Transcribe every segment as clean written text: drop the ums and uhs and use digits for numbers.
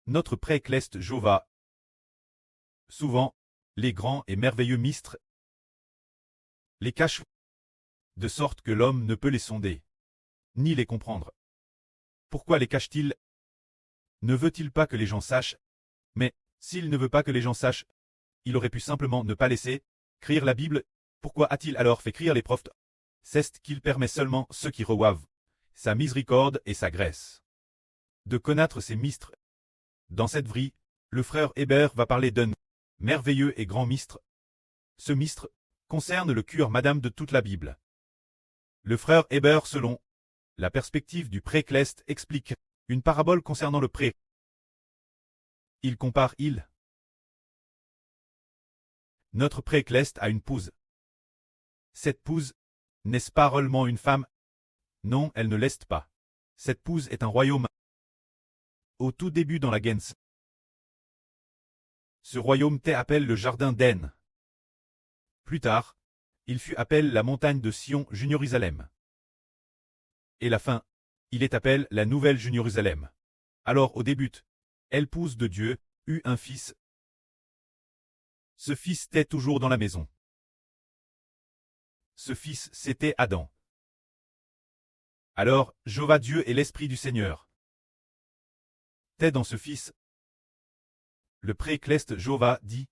Notre pré-Cleste Jova. Souvent, les grands et merveilleux mystres les cachent, de sorte que l'homme ne peut les sonder, ni les comprendre. Pourquoi les cache-t-il? Ne veut-il pas que les gens sachent? Mais, s'il ne veut pas que les gens sachent, il aurait pu simplement ne pas laisser écrire la Bible. Pourquoi a-t-il alors fait écrire les prophètes? C'est qu'il permet seulement ceux qui reçoivent sa miséricorde et sa grâce de connaître ces mystres. Dans cette vie, le frère Hébert va parler d'un merveilleux et grand mystre. Ce mystre concerne le cœur madame de toute la Bible. Le frère Hébert, selon la perspective du pré-Cleste, explique une parabole concernant le pré. Il compare notre pré-Cleste à une pouse. Cette pouse, n'est-ce pas réellement une femme? Non, elle ne l'est pas. Cette pouse est un royaume. Au tout début dans la Gens. Ce royaume t'est appelé le jardin d'Éden. Plus tard, il fut appelé la montagne de Sion, Jérusalem. Et la fin, il est appelé la nouvelle Jérusalem. Alors au début, l'épouse de Dieu eut un fils. Ce fils était toujours dans la maison. Ce fils, c'était Adam. Alors, Jéhovah Dieu et l'Esprit du Seigneur t'es dans ce fils. Le pré-Cleste Jéhovah dit,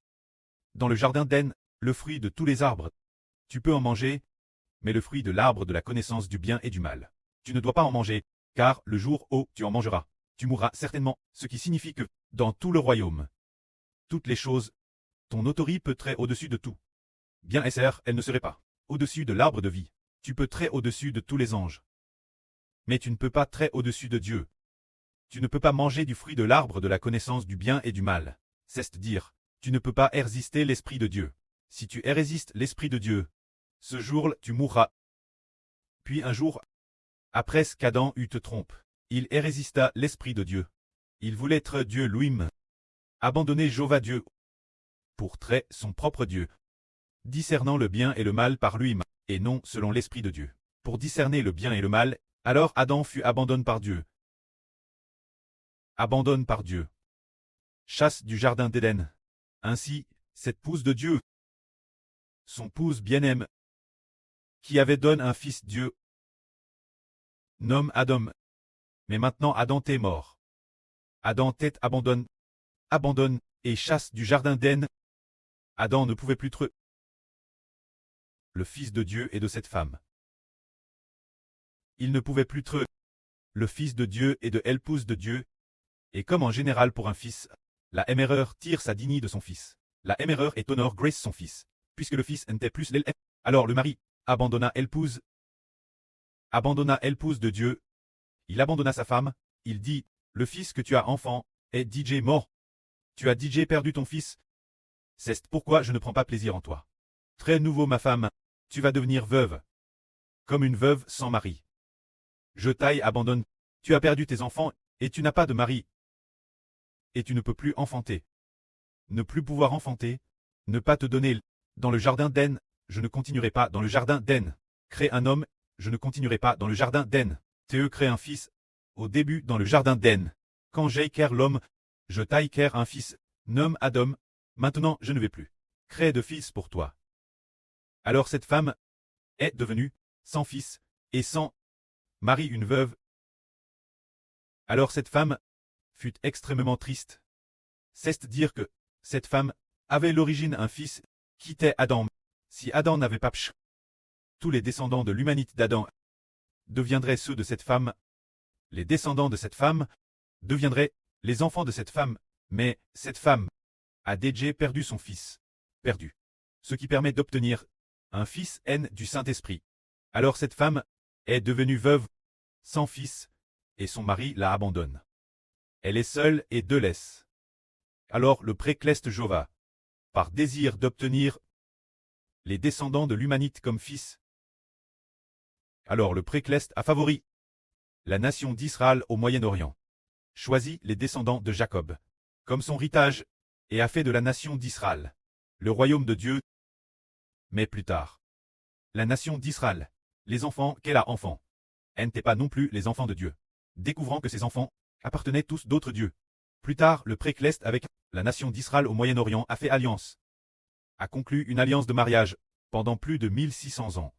dans le jardin d'Éden, le fruit de tous les arbres, tu peux en manger, mais le fruit de l'arbre de la connaissance du bien et du mal, tu ne dois pas en manger, car le jour où tu en mangeras, tu mourras certainement, ce qui signifie que, dans tout le royaume, toutes les choses, ton autorité peut très au-dessus de tout. Bien essère, elle ne serait pas au-dessus de l'arbre de vie. Tu peux très au-dessus de tous les anges. Mais tu ne peux pas très au-dessus de Dieu. Tu ne peux pas manger du fruit de l'arbre de la connaissance du bien et du mal. C'est-à-dire, tu ne peux pas résister l'Esprit de Dieu. Si tu résistes l'Esprit de Dieu, ce jour-là tu mourras. Puis un jour, après ce qu'Adam eut te trompe, il résista l'Esprit de Dieu. Il voulait être Dieu lui-même. Abandonner Jéhovah Dieu pour très son propre Dieu, discernant le bien et le mal par lui-même, et non selon l'Esprit de Dieu. Pour discerner le bien et le mal, alors Adam fut abandonné par Dieu. Abandonne par Dieu. Chasse du jardin d'Éden. Ainsi, cette pousse de Dieu, son pousse bien-aimé, qui avait donné un fils Dieu, nomme Adam. Mais maintenant Adam t'est mort. Adam t'est abandonne, et chasse du jardin d'Éden. Adam ne pouvait plus être le fils de Dieu et de cette femme. Il ne pouvait plus être le fils de Dieu et de l'épouse de Dieu. Et comme en général pour un fils, la erreur tire sa dignité de son fils. La erreur est honore Grace son fils. Puisque le fils n'était plus l'élève, alors le mari abandonna l'épouse de Dieu. Il abandonna sa femme. Il dit, le fils que tu as enfant est DJ mort. Tu as DJ perdu ton fils. C'est pourquoi je ne prends pas plaisir en toi. Très nouveau ma femme, tu vas devenir veuve. Comme une veuve sans mari. Je t'aille abandonne. Tu as perdu tes enfants, et tu n'as pas de mari. Et tu ne peux plus enfanter. Ne plus pouvoir enfanter, ne pas te donner. Dans le jardin d'Éden, je ne continuerai pas dans le jardin d'Éden. Crée un homme, je ne continuerai pas dans le jardin d'Éden. Te crée un fils. Au début dans le jardin d'Éden. Quand j'ai créé l'homme, je taille créer un fils, nomme Adam. Maintenant je ne vais plus créer de fils pour toi. Alors cette femme est devenue sans fils et sans mari une veuve. Alors cette femme fut extrêmement triste. C'est-à-dire que cette femme avait l'origine un fils qui était Adam. Si Adam n'avait pas péché, tous les descendants de l'humanité d'Adam deviendraient ceux de cette femme. Les descendants de cette femme deviendraient les enfants de cette femme. Mais cette femme a déjà perdu son fils. Perdu. Ce qui permet d'obtenir un fils N du Saint-Esprit. Alors cette femme est devenue veuve, sans fils, et son mari la abandonne. Elle est seule et délaisse. Alors le pré-Cleste Jéhovah, par désir d'obtenir les descendants de l'humanité comme fils. Alors le pré-Cleste a favori la nation d'Israël au Moyen-Orient, choisit les descendants de Jacob comme son héritage, et a fait de la nation d'Israël le royaume de Dieu. Mais plus tard, la nation d'Israël, les enfants qu'elle a enfants, n'étaient pas non plus les enfants de Dieu, découvrant que ces enfants appartenaient tous d'autres dieux. Plus tard, le Précleste avec la nation d'Israël au Moyen-Orient a fait alliance, a conclu une alliance de mariage pendant plus de 1600 ans.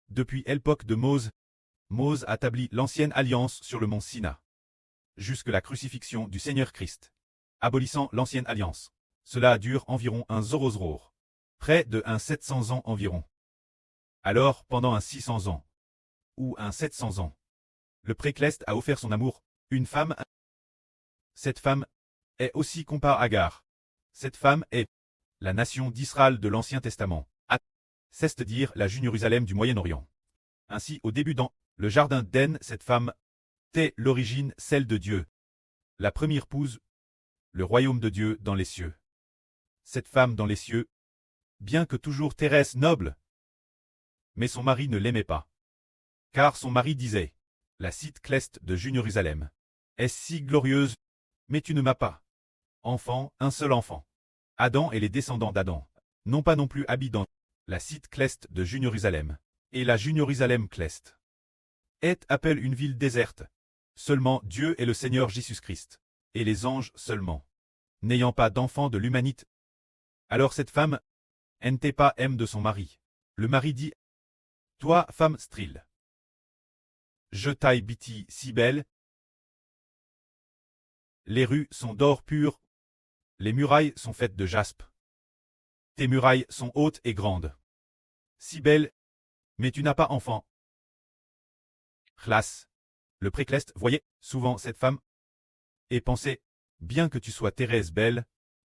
Depuis l'époque de Mose, Mose a établi l'ancienne alliance sur le mont Sina, jusque la crucifixion du Seigneur Christ, abolissant l'ancienne alliance. Cela dure environ un zorozror, près de un 700 ans environ. Alors, pendant un 600 ans, ou un 700 ans, le Précleste a offert son amour, une femme. Cette femme est aussi comparée à Agar. Cette femme est la nation d'Israël de l'Ancien Testament, c'est-à-dire la Jérusalem du Moyen-Orient. Ainsi, au début dans le jardin d'Éden, cette femme était l'origine, celle de Dieu, la première épouse, le royaume de Dieu dans les cieux. Cette femme dans les cieux, bien que toujours terrestre noble, mais son mari ne l'aimait pas. Car son mari disait, la cite cleste de Jérusalem est si glorieuse, mais tu ne m'as pas. Enfant, un seul enfant. Adam et les descendants d'Adam n'ont pas non plus habité dans la cite cleste de Jérusalem. Et la Jérusalem cleste est appelle une ville déserte. Seulement Dieu est le Seigneur Jésus-Christ, et les anges seulement, n'ayant pas d'enfant de l'humanité. Alors cette femme n'était pas aime de son mari. Le mari dit, toi, femme strile, je taille biti si belle. Les rues sont d'or pur, les murailles sont faites de jaspe. Tes murailles sont hautes et grandes. Si belles, mais tu n'as pas enfant. Chlas. Le Précleste voyait souvent cette femme et pensait, bien que tu sois Thérèse belle,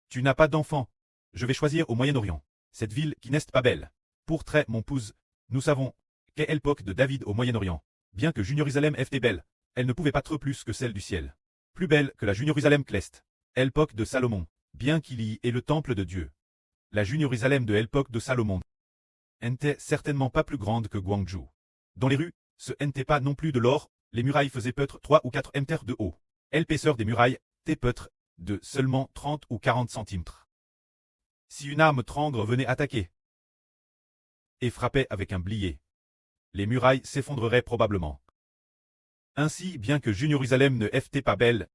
tu n'as pas d'enfant. Je vais choisir au Moyen-Orient, cette ville qui n'est pas belle. Pour très mon épouse, nous savons qu'est l'époque de David au Moyen-Orient. Bien que Jérusalem était belle, elle ne pouvait pas trop plus que celle du ciel. Plus belle que la Jérusalem cleste. L'époque de Salomon, bien qu'il y ait le temple de Dieu. La Jérusalem de l'époque de Salomon n'était certainement pas plus grande que Guangzhou. Dans les rues, ce n'était pas non plus de l'or, les murailles faisaient peut-être 3 ou 4 mètres de haut. L'épaisseur des murailles était peut-être de seulement 30 ou 40 centimètres. Si une arme trangre venait attaquer et frappait avec un blier, les murailles s'effondreraient probablement. Ainsi, bien que Jérusalem ne était pas belle,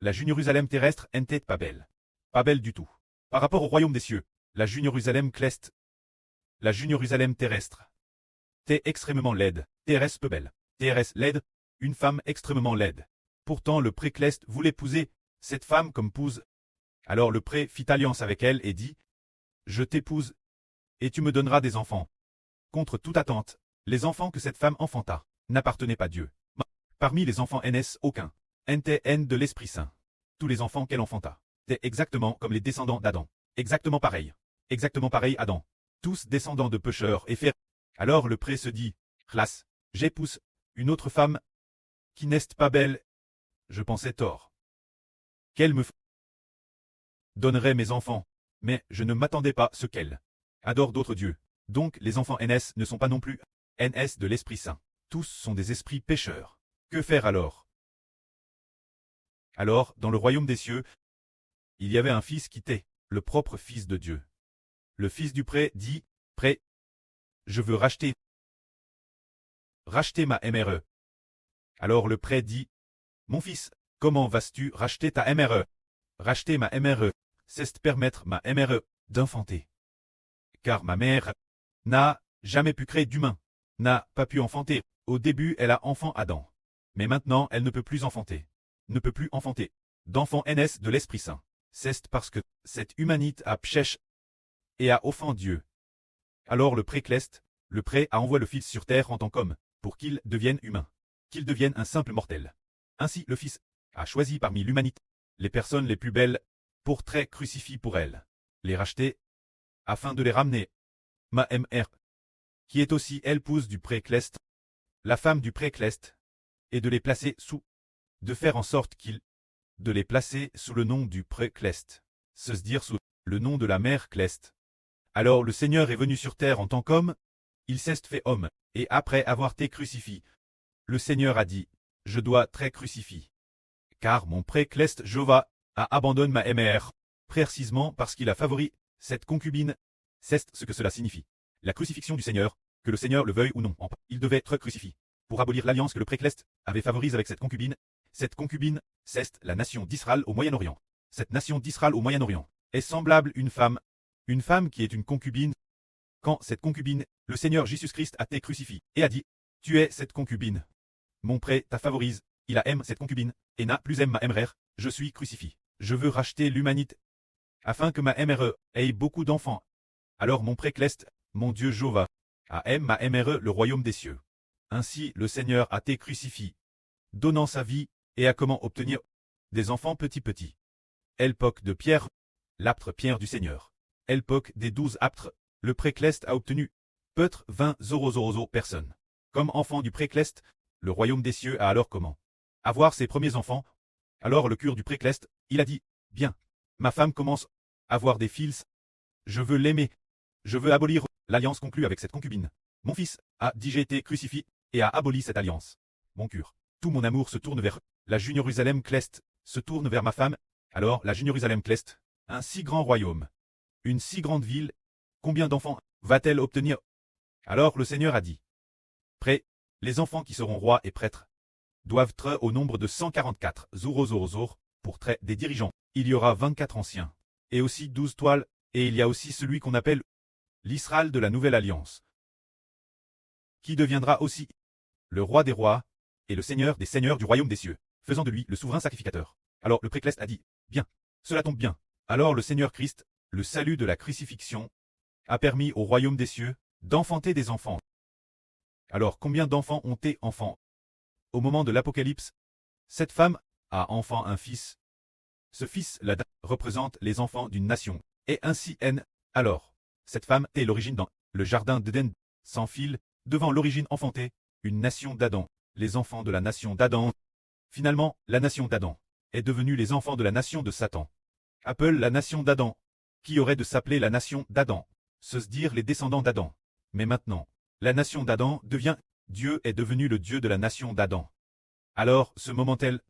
la Jérusalem terrestre n'était pas belle. Pas belle du tout. Par rapport au royaume des cieux, la Jérusalem cleste, la Jérusalem terrestre, était extrêmement laide, terrestre peu belle. Terrestre laide, une femme extrêmement laide. Pourtant le Précleste voulait épouser cette femme comme épouse. Alors le pré fit alliance avec elle et dit, je t'épouse, et tu me donneras des enfants. Contre toute attente, les enfants que cette femme enfanta n'appartenaient pas à Dieu. Parmi les enfants NS, aucun n'était N de l'Esprit Saint. Tous les enfants qu'elle enfanta étaient exactement comme les descendants d'Adam. Exactement pareil. Exactement pareil Adam. Tous descendants de pécheurs et fer. Alors le pré se dit, Chlas, j'épouse une autre femme qui n'est pas belle. Je pensais tort. Qu'elle me donnerait mes enfants, mais je ne m'attendais pas à ce qu'elle adore d'autres dieux. Donc les enfants NS ne sont pas non plus NS de l'Esprit Saint. Tous sont des esprits pécheurs. Que faire alors? Alors, dans le royaume des cieux, il y avait un fils qui était le propre fils de Dieu. Le fils du pré dit, pré, je veux racheter ma MRE. Alors le pré dit, mon fils, comment vas-tu racheter ta MRE? Racheter ma MRE, c'est permettre ma MRE d'enfanter. Car ma mère n'a jamais pu créer d'humain, n'a pas pu enfanter. Au début, elle a enfant Adam. Mais maintenant, elle ne peut plus enfanter. Ne peut plus enfanter d'enfant NS de l'Esprit Saint. C'est parce que cette humanité a pchèche et a offensé Dieu. Alors le Précleste, le pré a envoyé le Fils sur terre en tant qu'homme, pour qu'il devienne humain, qu'il devienne un simple mortel. Ainsi le Fils a choisi parmi l'humanité les personnes les plus belles, pour très crucifier pour elles, les racheter, afin de les ramener. Ma mère, qui est aussi épouse du Précleste, la femme du Précleste, et de les placer sous, de faire en sorte de les placer sous le nom du Précleste, se dire sous le nom de la mère Cleste. Alors le Seigneur est venu sur terre en tant qu'homme, il s'est fait homme, et après avoir été crucifié, le Seigneur a dit, je dois très crucifier. Car mon Précleste Jéhovah a abandonné ma mère, précisément parce qu'il a favorisé cette concubine. C'est ce que cela signifie. La crucifixion du Seigneur, que le Seigneur le veuille ou non, il devait être crucifié. Pour abolir l'alliance que le Précleste avait favorisée avec cette concubine, Cette concubine, c'est la nation d'Israël au Moyen-Orient. Cette nation d'Israël au Moyen-Orient est semblable une femme qui est une concubine. Quand cette concubine, le Seigneur Jésus-Christ a été crucifié et a dit, tu es cette concubine. Mon prêt t'a favorise, il a aime cette concubine, et n'a plus aime ma MRR, je suis crucifié. Je veux racheter l'humanité, afin que ma MRE ait beaucoup d'enfants. Alors mon précleste, mon Dieu Jova, a aime ma MRE le royaume des cieux. Ainsi le Seigneur a été crucifié, donnant sa vie, et a comment obtenir des enfants petits. Elpoc de Pierre, l'aptre Pierre du Seigneur. Elpoc des 12 aptres, le précleste a obtenu, peut-être 20 personnes. Comme enfant du précleste, le royaume des cieux a alors comment avoir ses premiers enfants. Alors le cure du précleste, il a dit, bien, ma femme commence à avoir des fils. Je veux l'aimer. Je veux abolir l'alliance conclue avec cette concubine. Mon fils a dit j'ai été crucifié et a aboli cette alliance. Mon cure, tout mon amour se tourne vers la Jérusalem Cleste, se tourne vers ma femme. Alors la Jérusalem Cleste, un si grand royaume, une si grande ville, combien d'enfants va-t-elle obtenir? Alors le Seigneur a dit, près, les enfants qui seront rois et prêtres doivent être au nombre de 144 pour trait des dirigeants. Il y aura 24 anciens, et aussi 12 toiles, et il y a aussi celui qu'on appelle l'Israël de la Nouvelle Alliance, qui deviendra aussi le roi des rois, et le seigneur des seigneurs du royaume des cieux, faisant de lui le souverain sacrificateur. Alors le précleste a dit, bien, cela tombe bien. Alors le Seigneur Christ, le salut de la crucifixion, a permis au royaume des cieux d'enfanter des enfants. Alors combien d'enfants ont été enfants? Au moment de l'Apocalypse, cette femme a enfant un fils. Ce fils-là représente les enfants d'une nation, et ainsi N. Alors, cette femme est l'origine dans le jardin d'Éden, sans fil, devant l'origine enfantée, une nation d'Adam, les enfants de la nation d'Adam. Finalement, la nation d'Adam est devenue les enfants de la nation de Satan. Appelle la nation d'Adam, qui aurait de s'appeler la nation d'Adam, se dire les descendants d'Adam. Mais maintenant, la nation d'Adam devient, Dieu est devenu le Dieu de la nation d'Adam. Alors, ce moment-elle,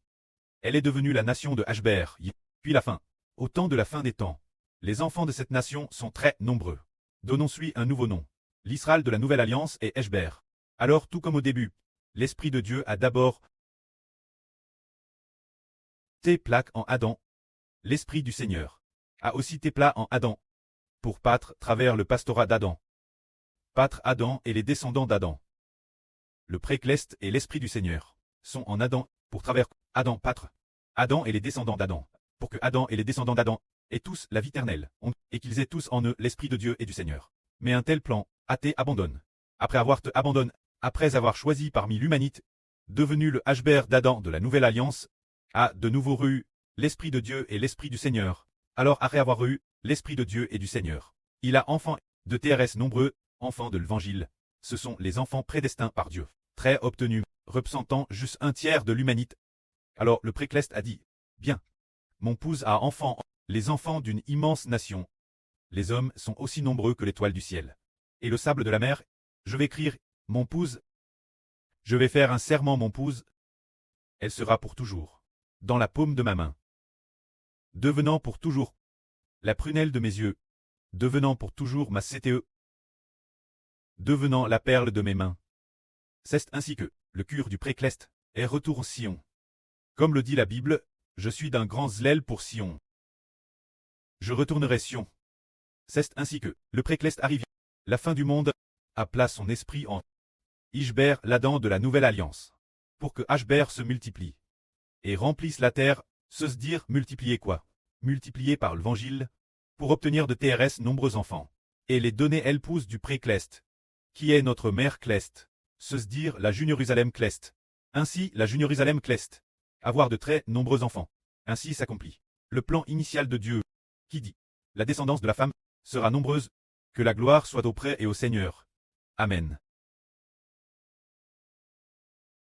elle est devenue la nation de Hber, puis la fin. Au temps de la fin des temps, les enfants de cette nation sont très nombreux. Donnons-lui un nouveau nom. L'Israël de la Nouvelle Alliance est Hber. Alors tout comme au début, l'Esprit de Dieu a d'abord été plaque en Adam. L'Esprit du Seigneur a aussi été plat en Adam, pour pâtre travers le pastorat d'Adam. Pâtre Adam et les descendants d'Adam. Le précleste et l'Esprit du Seigneur sont en Adam, pour travers Adam pâtre. Adam et les descendants d'Adam, pour que Adam et les descendants d'Adam aient tous la vie éternelle, et qu'ils aient tous en eux l'Esprit de Dieu et du Seigneur. Mais un tel plan, athée abandonne. Après avoir te abandonne, après avoir choisi parmi l'humanité, devenu le Hber d'Adam de la Nouvelle Alliance, a de nouveau eu l'Esprit de Dieu et l'Esprit du Seigneur. Alors après avoir eu l'Esprit de Dieu et du Seigneur, il a enfants de TRS nombreux, enfants de l'Évangile. Ce sont les enfants prédestinés par Dieu, très obtenus, représentant juste un tiers de l'humanité. Alors le précleste a dit, bien, mon épouse a enfants, les enfants d'une immense nation. Les hommes sont aussi nombreux que l'étoile du ciel. Et le sable de la mer, je vais écrire, mon épouse. Je vais faire un serment, mon épouse. Elle sera pour toujours, dans la paume de ma main. Devenant pour toujours la prunelle de mes yeux, devenant pour toujours ma CTE, devenant la perle de mes mains. C'est ainsi que, le cure du précleste, est retour Sion. Comme le dit la Bible, je suis d'un grand zèle pour Sion. Je retournerai Sion. C'est ainsi que, le précleste arrive, la fin du monde, a place son esprit en Hber, l'Adam de la Nouvelle Alliance, pour que Hber se multiplie, et remplisse la terre, se dire multiplier quoi? Multiplier par l'Évangile, pour obtenir de TRS nombreux enfants, et les donner épouse du précleste, qui est notre mère Cleste, se dire la Jérusalem Cleste. Ainsi la Jérusalem Cleste, avoir de très nombreux enfants. Ainsi s'accomplit le plan initial de Dieu, qui dit, la descendance de la femme sera nombreuse, que la gloire soit auprès et au Seigneur. Amen.